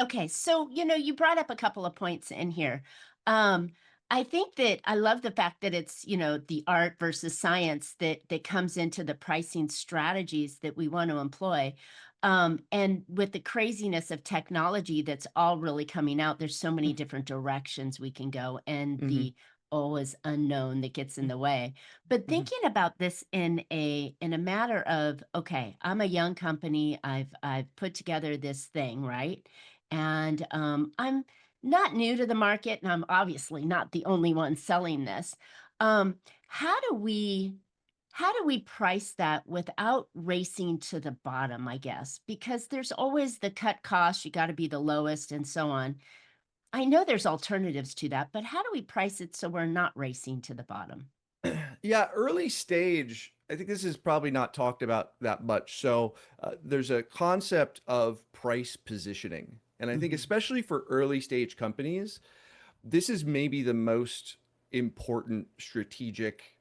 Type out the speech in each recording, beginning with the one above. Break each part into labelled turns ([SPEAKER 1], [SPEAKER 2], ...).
[SPEAKER 1] Okay, so you brought up a couple of points in here. Um, I think that I love the fact that it's, the art versus science that comes into the pricing strategies that we want to employ. And with the craziness of technology that's all really coming out, there's so many different directions we can go, and
[SPEAKER 2] Mhm.
[SPEAKER 1] the always unknown that gets in the way. But
[SPEAKER 2] Mhm.
[SPEAKER 1] thinking about this in a matter of, okay, I'm a young company, I've put together this thing, right? And I'm not new to the market, and I'm obviously not the only one selling this. Um, how do we how do we price that without racing to the bottom, I guess? Because there's always the cut cost, you got to be the lowest and so on. I know there's alternatives to that, but how do we price it so we're not racing to the bottom?
[SPEAKER 2] Yeah, early stage, I think this is probably not talked about that much. So there's a concept of price positioning. And I think
[SPEAKER 1] Mhm.
[SPEAKER 2] especially for early stage companies, this is maybe the most important strategic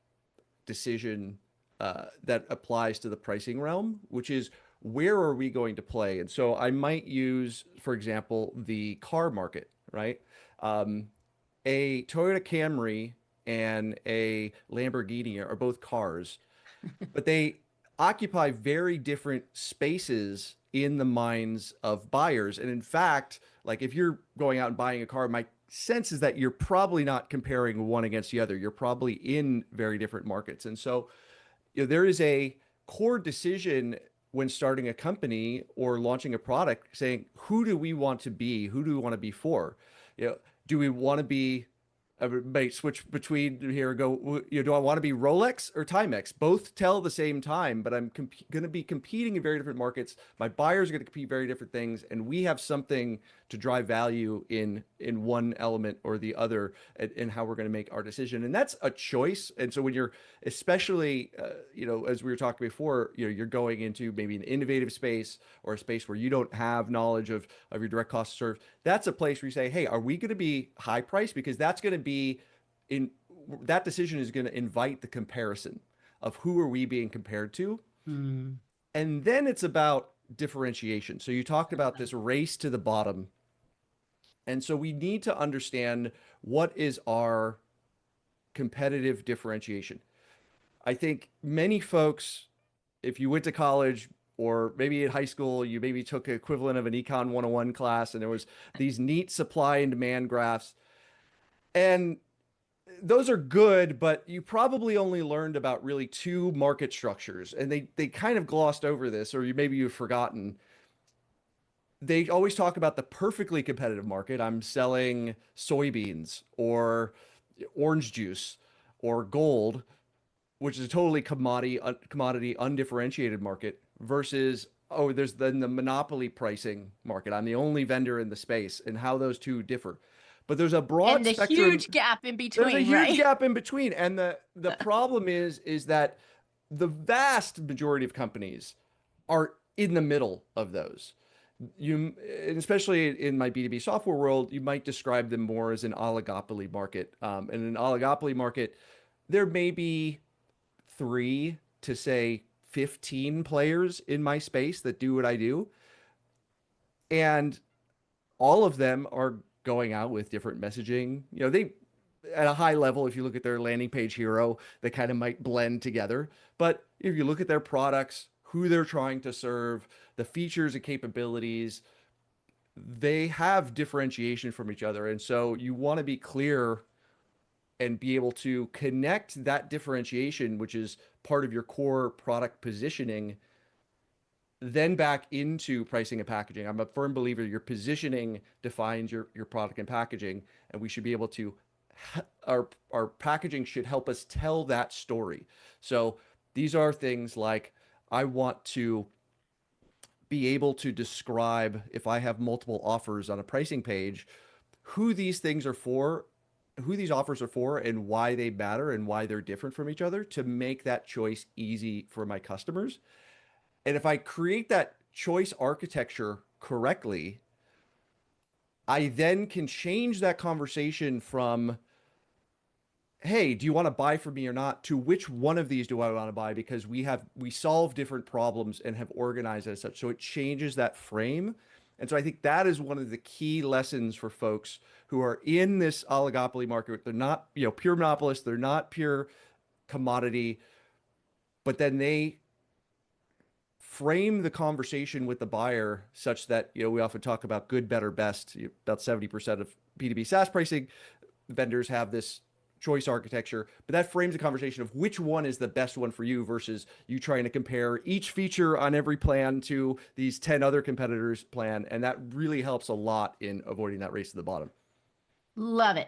[SPEAKER 2] decision that applies to the pricing realm, which is where are we going to play? And so I might use, for example, the car market, right? Um, a Toyota Camry and a Lamborghini are both cars, but they occupy very different spaces in the minds of buyers. And in fact, like if you're going out and buying a car, my sense is that you're probably not comparing one against the other. You're probably in very different markets. And so, there is a core decision when starting a company or launching a product saying, who do we want to be? Who do we want to be for? You know, do we want to be everybody switch between here, go, do I want to be Rolex or Timex? Both tell the same time, but I'm going to be competing in very different markets. My buyers are going to compete very different things, and we have something to drive value in one element or the other in how we're going to make our decision. And that's a choice. And so when you're especially, as we were talking before, you're going into maybe an innovative space or a space where you don't have knowledge of your direct cost to serve. That's a place where you say, hey, are we going to be high price? Because that's going to be in that decision is going to invite the comparison of who are we being compared to.
[SPEAKER 1] Mm.
[SPEAKER 2] And then it's about differentiation. So you talked about this race to the bottom. And so we need to understand what is our competitive differentiation. I think many folks, if you went to college or maybe in high school, you maybe took an equivalent of an Econ 101 class, and there was these neat supply and demand graphs. And those are good, but you probably only learned about really two market structures, and they kind of glossed over this, or maybe you've forgotten. They always talk about the perfectly competitive market. I'm selling soybeans or orange juice or gold, which is a totally commodity undifferentiated market versus, oh, there's then the monopoly pricing market. I'm the only vendor in the space, and how those two differ. But there's a broad
[SPEAKER 1] And the
[SPEAKER 2] spectrum.
[SPEAKER 1] huge gap in
[SPEAKER 2] There's a
[SPEAKER 1] between,
[SPEAKER 2] huge
[SPEAKER 1] right?
[SPEAKER 2] gap in between, and the problem is that the vast majority of companies are in the middle of those. You, and especially in my B2B software world, you might describe them more as an oligopoly market. In an oligopoly market, there may be three to say 15 players in my space that do what I do. And all of them are going out with different messaging. They at a high level, if you look at their landing page hero, they kind of might blend together. But if you look at their products, who they're trying to serve, the features and capabilities, they have differentiation from each other. And so you want to be clear and be able to connect that differentiation, which is part of your core product positioning, then back into pricing and packaging. I'm a firm believer your positioning defines your product and packaging, and we should be able to our packaging should help us tell that story. So these are things like I want to be able to describe if I have multiple offers on a pricing page, who these things are for, who these offers are for, and why they matter and why they're different from each other to make that choice easy for my customers. And if I create that choice architecture correctly, I then can change that conversation from, hey, do you want to buy from me or not, to which one of these do I want to buy? Because we solve different problems and have organized as such. So it changes that frame. And so I think that is one of the key lessons for folks who are in this oligopoly market. They're not, pure monopolists, they're not pure commodity, but then they frame the conversation with the buyer such that, we often talk about good, better, best. About 70% of B2B SaaS pricing vendors have this choice architecture, but that frames the conversation of which one is the best one for you versus you trying to compare each feature on every plan to these 10 other competitors' plan. And that really helps a lot in avoiding that race to the bottom.
[SPEAKER 1] Love it.